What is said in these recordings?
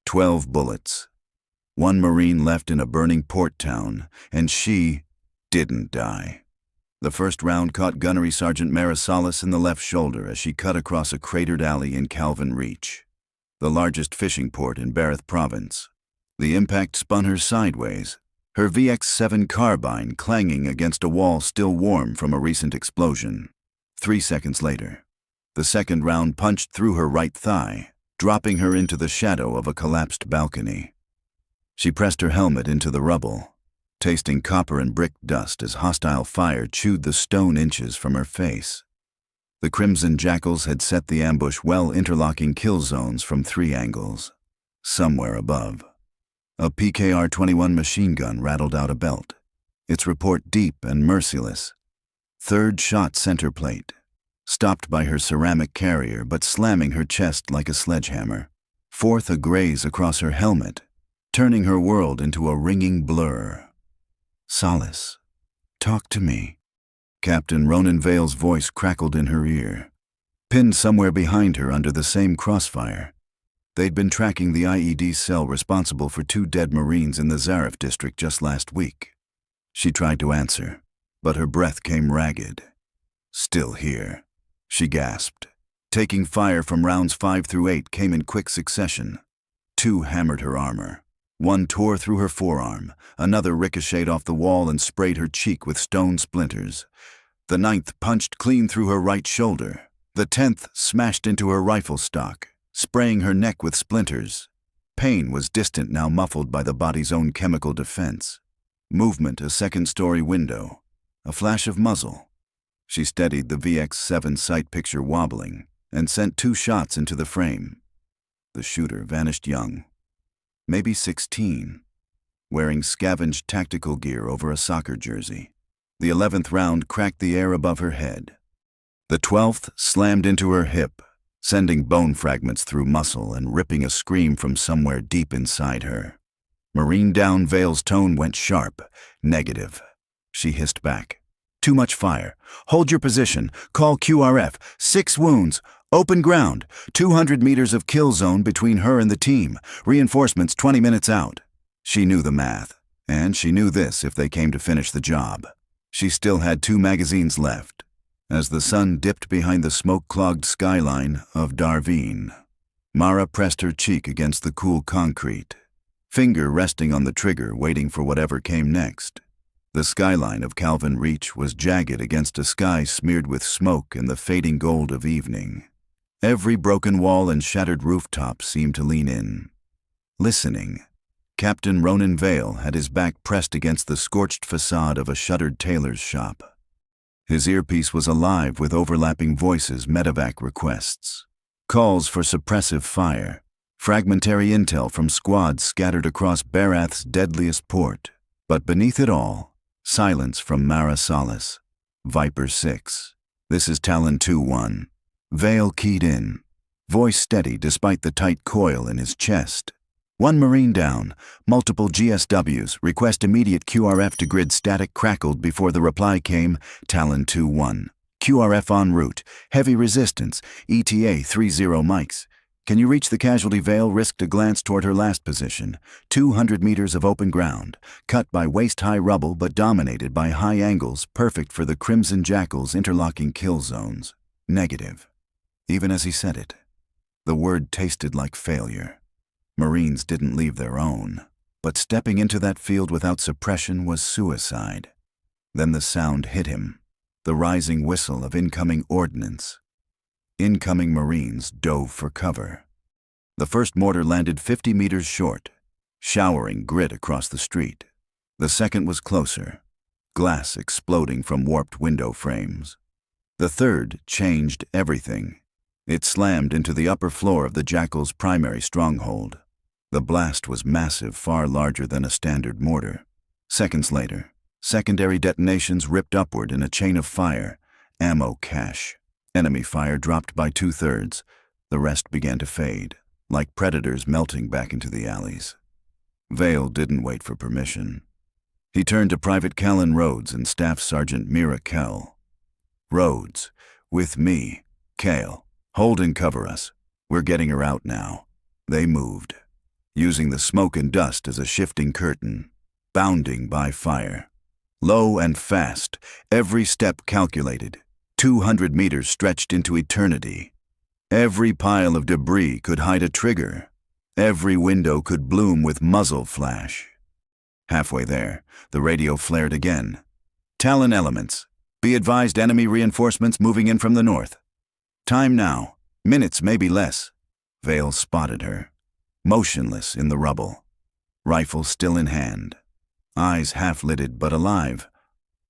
12 bullets. One Marine left in a burning port town, and she didn't die. The first round caught Gunnery Sergeant Marra Solace in the left shoulder as she cut across a cratered alley in Calven Reach, the largest fishing port in Barith Province. The impact spun her sideways, her VX-7 carbine clanging against a wall still warm from a recent explosion. 3 seconds later, the second round punched through her right thigh, dropping her into the shadow of a collapsed balcony. She pressed her helmet into the rubble, tasting copper and brick dust as hostile fire chewed the stone inches from her face. The Crimson Jackals had set the ambush well, interlocking kill zones from 3 angles. Somewhere above, a PKR-21 machine gun rattled out a belt, its report deep and merciless. Third shot center plate, stopped by her ceramic carrier but slamming her chest like a sledgehammer. Fourth, a graze across her helmet, turning her world into a ringing blur. "Solace, talk to me." Captain Ronan Vale's voice crackled in her ear, pinned somewhere behind her under the same crossfire. They'd been tracking the IED cell responsible for 2 dead Marines in the Zarif district just last week. She tried to answer, but her breath came ragged. "Still here," she gasped. Taking fire from rounds 5 through 8 came in quick succession. 2 hammered her armor. 1 tore through her forearm, another ricocheted off the wall and sprayed her cheek with stone splinters. The 9th punched clean through her right shoulder. The 10th smashed into her rifle stock, spraying her neck with splinters. Pain was distant now, muffled by the body's own chemical defense. Movement, a second-story window, a flash of muzzle. She steadied the VX-7 sight picture wobbling and sent 2 shots into the frame. The shooter vanished young, maybe 16, wearing scavenged tactical gear over a soccer jersey. The 11th round cracked the air above her head. The 12th slammed into her hip, sending bone fragments through muscle and ripping a scream from somewhere deep inside her. Marine down. Vale's tone went sharp. "Negative," she hissed back. "Too much fire. Hold your position. Call QRF. 6 wounds. Open ground. 200 meters of kill zone between her and the team. Reinforcements 20 minutes out." She knew the math, and she knew this if they came to finish the job. She still had 2 magazines left, as the sun dipped behind the smoke-clogged skyline of Darveen. Marra pressed her cheek against the cool concrete, finger resting on the trigger, waiting for whatever came next. The skyline of Calven Reach was jagged against a sky smeared with smoke and the fading gold of evening. Every broken wall and shattered rooftop seemed to lean in, listening. Captain Ronan Vale had his back pressed against the scorched facade of a shuttered tailor's shop. His earpiece was alive with overlapping voices, medevac requests, calls for suppressive fire, fragmentary intel from squads scattered across Barath's deadliest port. But beneath it all, silence from Marra Solace. "Viper 6. This is Talon 2-1. Vale keyed in, voice steady despite the tight coil in his chest. "1 Marine down. Multiple GSWs. Request immediate QRF to grid." Static crackled before the reply came. "Talon 2-1. QRF en route. Heavy resistance. ETA 30 mics. Can you reach the casualty?" Vale risked a glance toward her last position. 200 meters of open ground, cut by waist-high rubble but dominated by high angles, perfect for the Crimson Jackals' interlocking kill zones. Negative. Even as he said it, the word tasted like failure. Marines didn't leave their own, but stepping into that field without suppression was suicide. Then the sound hit him, the rising whistle of incoming ordnance. Incoming Marines dove for cover. The first mortar landed 50 meters short, showering grit across the street. The second was closer, glass exploding from warped window frames. The third changed everything. It slammed into the upper floor of the Jackal's primary stronghold. The blast was massive, far larger than a standard mortar. Seconds later, secondary detonations ripped upward in a chain of fire. Ammo cache. Enemy fire dropped by 2/3. The rest began to fade, like predators melting back into the alleys. Vale didn't wait for permission. He turned to Private Callan Rhodes and Staff Sergeant Marra Solace. "Rhodes, with me. Cale, hold and cover us. We're getting her out now." They moved. using the smoke and dust as a shifting curtain, bounding by fire. Low and fast, every step calculated, 200 meters stretched into eternity. Every pile of debris could hide a trigger. Every window could bloom with muzzle flash. Halfway there, the radio flared again. Talon elements. Be advised, enemy reinforcements moving in from the north. Time now. Minutes, maybe less. Vale spotted her, motionless in the rubble. Rifle still in hand. Eyes half-lidded but alive.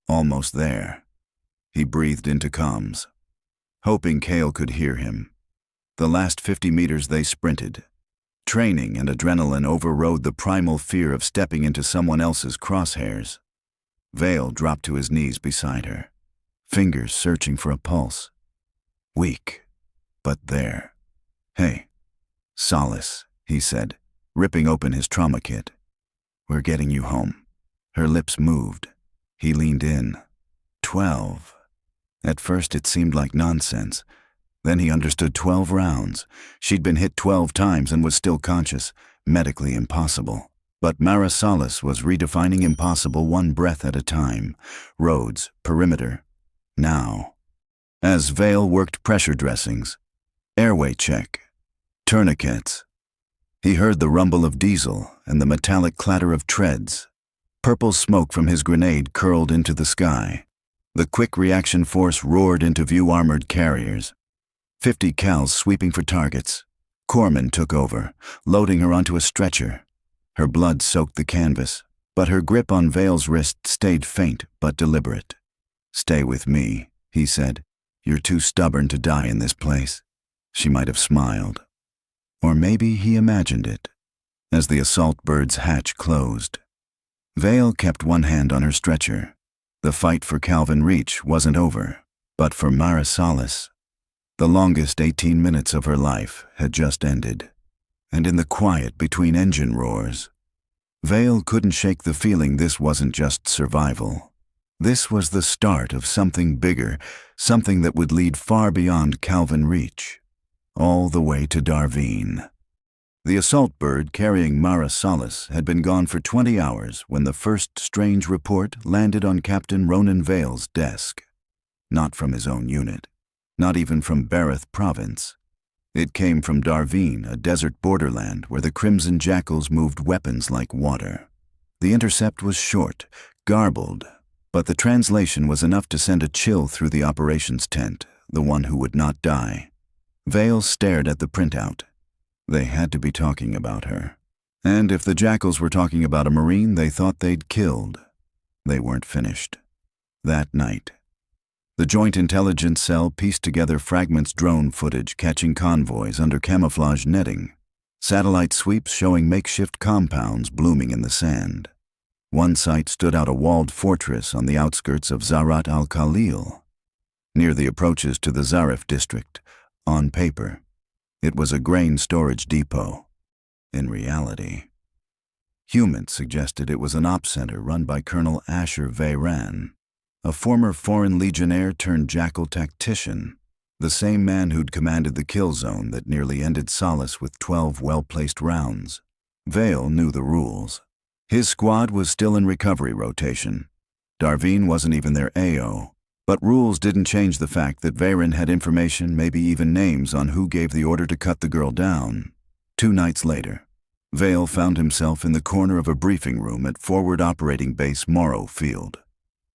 Almost there. He breathed into comms, hoping Cale could hear him. The last 50 meters they sprinted. Training and adrenaline overrode the primal fear of stepping into someone else's crosshairs. Vale dropped to his knees beside her, fingers searching for a pulse. Weak, but there. "Hey, Solace," he said, ripping open his trauma kit. "We're getting you home." Her lips moved. He leaned in. 12. At first it seemed like nonsense. Then he understood 12 rounds. She'd been hit 12 times and was still conscious. Medically impossible. But Marra Solace was redefining impossible one breath at a time. Roads, perimeter. Now. As Vale worked pressure dressings, airway check, tourniquets, he heard the rumble of diesel and the metallic clatter of treads. Purple smoke from his grenade curled into the sky. The quick reaction force roared into view armored carriers. 50 cals sweeping for targets. Corman took over, loading her onto a stretcher. Her blood soaked the canvas, but her grip on Vale's wrist stayed faint but deliberate. "Stay with me," he said. "You're too stubborn to die in this place." She might have smiled. Or maybe he imagined it, as the assault bird's hatch closed. Vale kept one hand on her stretcher. The fight for Calven Reach wasn't over, but for Marra Solace, the longest 18 minutes of her life had just ended. And in the quiet between engine roars, Vale couldn't shake the feeling this wasn't just survival. This was the start of something bigger, something that would lead far beyond Calven Reach, all the way to Darvine. The assault bird carrying Marra Solace had been gone for 20 hours when the first strange report landed on Captain Ronan Vale's desk. Not from his own unit, not even from Bareth Province. It came from Darvine, a desert borderland where the Crimson Jackals moved weapons like water. The intercept was short, garbled, but the translation was enough to send a chill through the operations tent, the one who would not die. Vale stared at the printout. They had to be talking about her. And if the Jackals were talking about a Marine they thought they'd killed, they weren't finished. That night, the Joint Intelligence Cell pieced together fragments drone footage catching convoys under camouflage netting, satellite sweeps showing makeshift compounds blooming in the sand. One site stood out a walled fortress on the outskirts of Zarat al-Khalil, near the approaches to the Zarif district. On paper, it was a grain storage depot. In reality, humans suggested it was an ops center run by Colonel Asher Veyron, a former Foreign Legionnaire turned Jackal tactician, the same man who'd commanded the kill zone that nearly ended Solace with 12 well-placed rounds. Vale knew the rules. His squad was still in recovery rotation. Darvine wasn't even their AO. But rules didn't change the fact that Veyron had information, maybe even names, on who gave the order to cut the girl down. 2 nights later, Vale found himself in the corner of a briefing room at Forward Operating Base Morrow Field.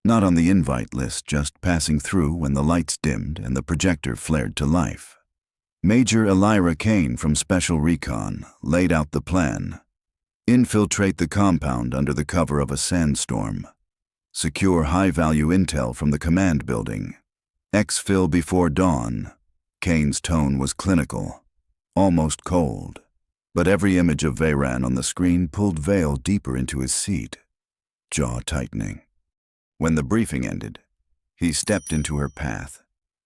Not on the invite list, just passing through when the lights dimmed and the projector flared to life. Major Elira Kane from Special Recon laid out the plan. Infiltrate the compound under the cover of a sandstorm. Secure high-value intel from the command building. Exfil before dawn. Kane's tone was clinical, almost cold. But every image of Veyron on the screen pulled Vale deeper into his seat, jaw tightening. When the briefing ended, he stepped into her path.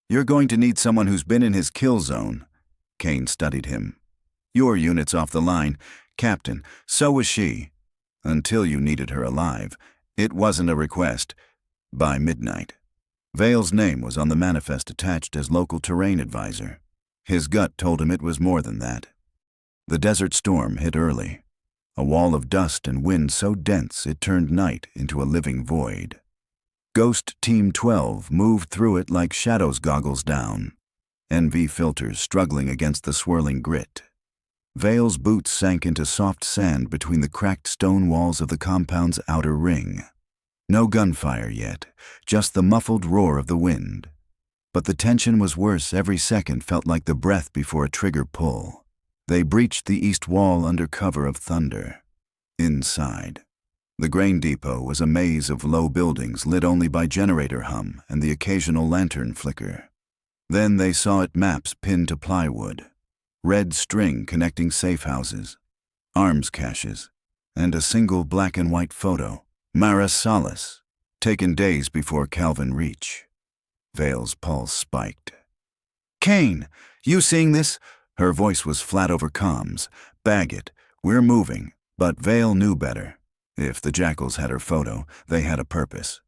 "You're going to need someone who's been in his kill zone." Kane studied him. "Your unit's off the line. Captain, so was she. Until you needed her alive. It wasn't a request." By midnight, Vale's name was on the manifest attached as local terrain advisor. His gut told him it was more than that. The desert storm hit early. a wall of dust and wind so dense it turned night into a living void. Ghost Team 12 moved through it like shadows goggles down, NV filters struggling against the swirling grit. Vale's boots sank into soft sand between the cracked stone walls of the compound's outer ring. No gunfire yet, just the muffled roar of the wind. But the tension was worse. Every second felt like the breath before a trigger pull. They breached the east wall under cover of thunder. Inside, the grain depot was a maze of low buildings lit only by generator hum and the occasional lantern flicker. Then they saw it maps pinned to plywood, red string connecting safe houses, arms caches, and a single black and white photo, Marra Solace, taken days before Calven Reach. Vale's pulse spiked. "Kane, you seeing this?" Her voice was flat over comms. "Bag it. We're moving." But Vale knew better. If the Jackals had her photo, they had a purpose.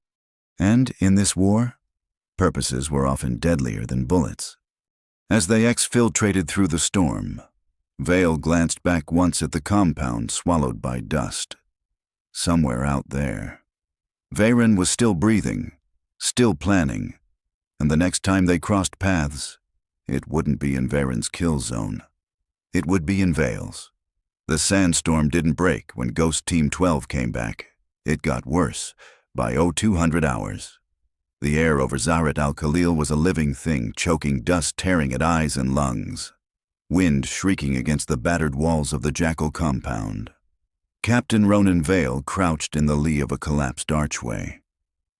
And in this war, purposes were often deadlier than bullets. As they exfiltrated through the storm, Vale glanced back once at the compound swallowed by dust. Somewhere out there, Veyron was still breathing, still planning, and the next time they crossed paths, it wouldn't be in Veyron's kill zone. It would be in Vale's. The sandstorm didn't break when Ghost Team 12 came back. It got worse by 0200 hours. The air over Zaret al-Khalil was a living thing, choking dust tearing at eyes and lungs. Wind shrieking against the battered walls of the Jackal compound. Captain Ronan Vale crouched in the lee of a collapsed archway,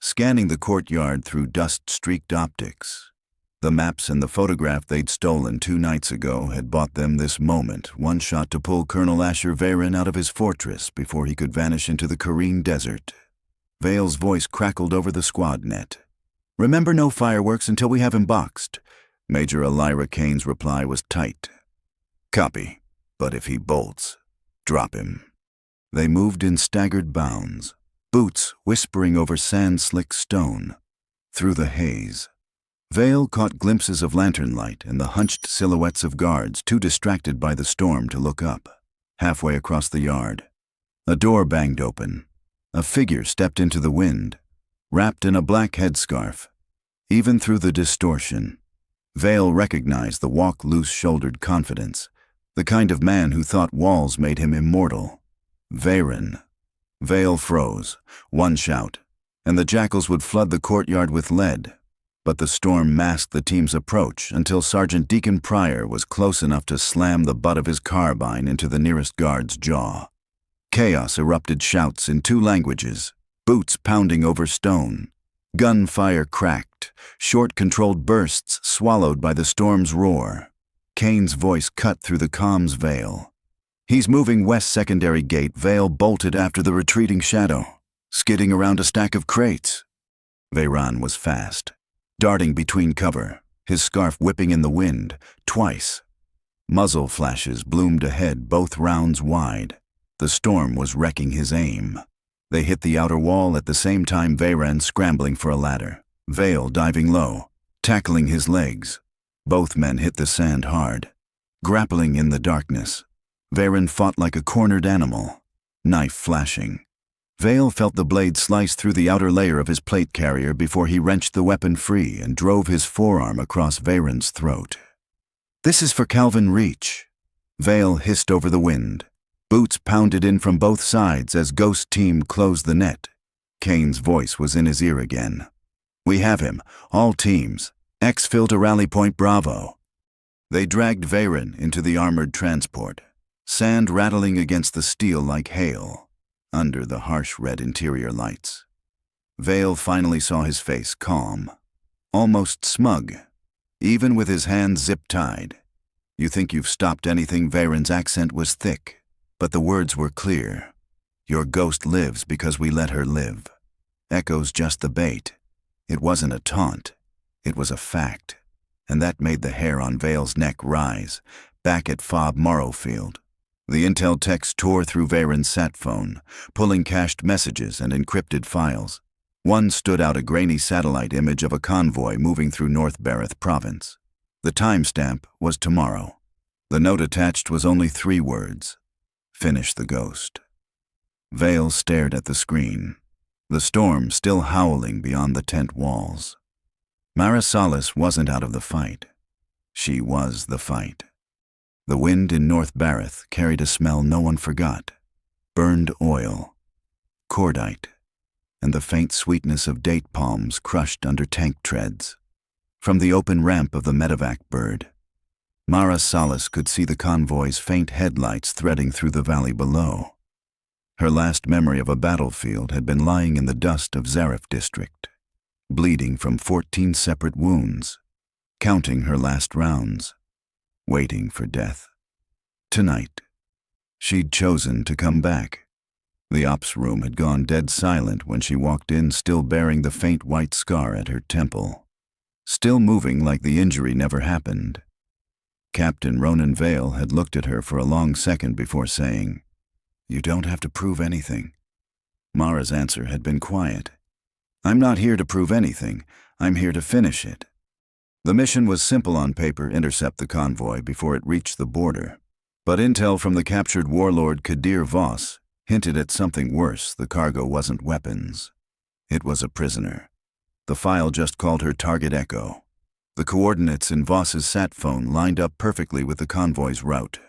scanning the courtyard through dust-streaked optics. The maps and the photograph they'd stolen 2 nights ago had bought them this moment, one shot to pull Colonel Asher Veyron out of his fortress before he could vanish into the Kareen desert. Vale's voice crackled over the squad net. "Remember, no fireworks until we have him boxed." Major Elira Kane's reply was tight. "Copy, but if he bolts, drop him." They moved in staggered bounds, boots whispering over sand-slick stone. Through the haze, Vale caught glimpses of lantern light and the hunched silhouettes of guards too distracted by the storm to look up. Halfway across the yard, a door banged open. A figure stepped into the wind, wrapped in a black headscarf. Even through the distortion, Vale recognized the walk loose-shouldered confidence, the kind of man who thought walls made him immortal. Veyron. Vale froze, one shout, and the Jackals would flood the courtyard with lead. But the storm masked the team's approach until Sergeant Deacon Pryor was close enough to slam the butt of his carbine into the nearest guard's jaw. Chaos erupted, shouts in 2 languages, boots pounding over stone. Gunfire cracked, short controlled bursts swallowed by the storm's roar. Kane's voice cut through the comms veil. "He's moving west secondary gate." Vale bolted after the retreating shadow, skidding around a stack of crates. Veyron was fast, darting between cover, his scarf whipping in the wind, twice. Muzzle flashes bloomed ahead, both rounds wide. The storm was wrecking his aim. They hit the outer wall at the same time, Veyron scrambling for a ladder, Vale diving low, tackling his legs. Both men hit the sand hard. Grappling in the darkness, Veyron fought like a cornered animal, knife flashing. Vale felt the blade slice through the outer layer of his plate carrier before he wrenched the weapon free and drove his forearm across Veyron's throat. "This is for Calven Reach." Vale hissed over the wind. Boots pounded in from both sides as Ghost Team closed the net. Kane's voice was in his ear again. "We have him. All teams. Exfil to Rally Point Bravo." They dragged Veyron into the armored transport, sand rattling against the steel like hail. Under the harsh red interior lights, Vale finally saw his face, calm, almost smug, even with his hands zip-tied. "You think you've stopped anything?" Veyron's accent was thick, but the words were clear. "Your ghost lives because we let her live." Echo's just the bait. It wasn't a taunt. It was a fact, and that made the hair on Vale's neck rise. Back at Fob Morrowfield, the intel text tore through Veyron's sat phone, pulling cached messages and encrypted files. One stood out, a grainy satellite image of a convoy moving through North Bareth province. The timestamp was tomorrow. The note attached was only 3 words: Finish the ghost. Vale stared at the screen, the storm still howling beyond the tent walls. Marra Solace wasn't out of the fight. She was the fight. The wind in North Barith carried a smell no one forgot: burned oil, cordite, and the faint sweetness of date palms crushed under tank treads. From the open ramp of the medevac bird, Marra Solace could see the convoy's faint headlights threading through the valley below. Her last memory of a battlefield had been lying in the dust of Zarif district, bleeding from 14 separate wounds, counting her last rounds, waiting for death. Tonight, she'd chosen to come back. The ops room had gone dead silent when she walked in, still bearing the faint white scar at her temple, still moving like the injury never happened. Captain Ronan Vale had looked at her for a long second before saying, "You don't have to prove anything." Marra's answer had been quiet. "I'm not here to prove anything. I'm here to finish it." The mission was simple on paper: intercept the convoy before it reached the border. But intel from the captured warlord Kadir Voss hinted at something worse. The cargo wasn't weapons. It was a prisoner. The file just called her Target Echo. The coordinates in Voss's sat phone lined up perfectly with the convoy's route.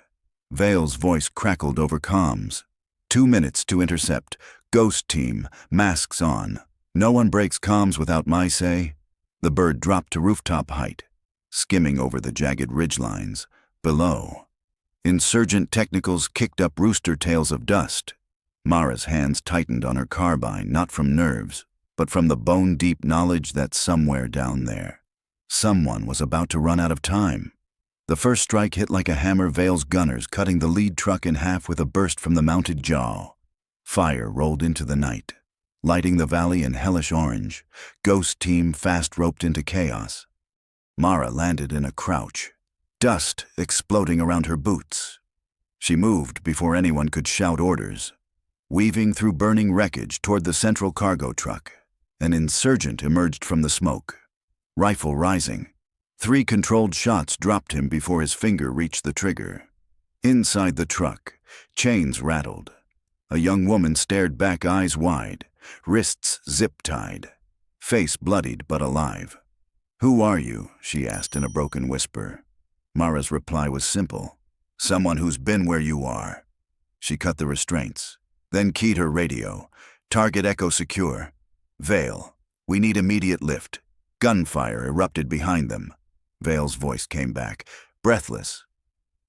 Vale's voice crackled over comms. 2 minutes to intercept. Ghost team, masks on. No one breaks comms without my say. The bird dropped to rooftop height, skimming over the jagged ridgelines. Below, insurgent technicals kicked up rooster tails of dust. Marra's hands tightened on her carbine, not from nerves, but from the bone-deep knowledge that somewhere down there, someone was about to run out of time. The first strike hit like a hammer, Vale's gunners cutting the lead truck in half with a burst from the mounted jaw. Fire rolled into the night, lighting the valley in hellish orange. Ghost team fast roped into chaos. Marra landed in a crouch, dust exploding around her boots. She moved before anyone could shout orders, weaving through burning wreckage toward the central cargo truck. An insurgent emerged from the smoke, rifle rising. 3 controlled shots dropped him before his finger reached the trigger. Inside the truck, chains rattled. A young woman stared back, eyes wide, wrists zip-tied, face bloodied but alive. "Who are you?" she asked in a broken whisper. Marra's reply was simple: "Someone who's been where you are." She cut the restraints, then keyed her radio. "Target Echo secure. Vale, we need immediate lift." Gunfire erupted behind them. Vale's voice came back, breathless.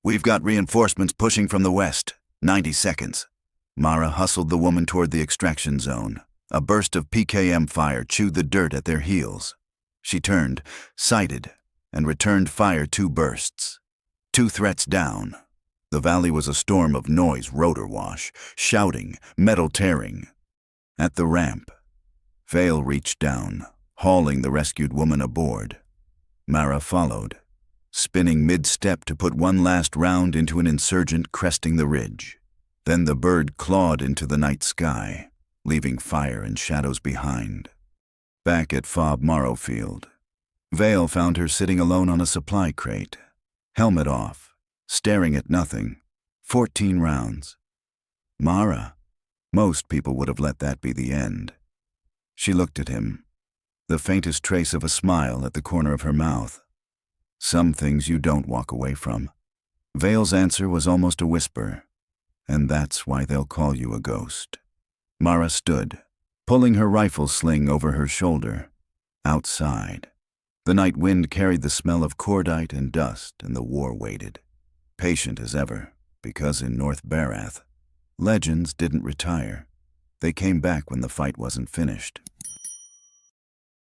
"We've got reinforcements pushing from the west. 90 seconds. Marra hustled the woman toward the extraction zone. A burst of PKM fire chewed the dirt at their heels. She turned, sighted, and returned fire 2 bursts. 2 threats down. The valley was a storm of noise, rotor wash, shouting, metal tearing. At the ramp, Vale reached down, hauling the rescued woman aboard. Marra followed, spinning mid-step to put one last round into an insurgent cresting the ridge. Then the bird clawed into the night sky, leaving fire and shadows behind. Back at Fob Morrow Field, Vale found her sitting alone on a supply crate, helmet off, staring at nothing. 14 rounds. Marra. Most people would have let that be the end. She looked at him, the faintest trace of a smile at the corner of her mouth. "Some things you don't walk away from." Vale's answer was almost a whisper. "And that's why they'll call you a ghost." Marra stood, pulling her rifle sling over her shoulder. Outside, the night wind carried the smell of cordite and dust, and the war waited, patient as ever, because in North Barath, legends didn't retire. They came back when the fight wasn't finished.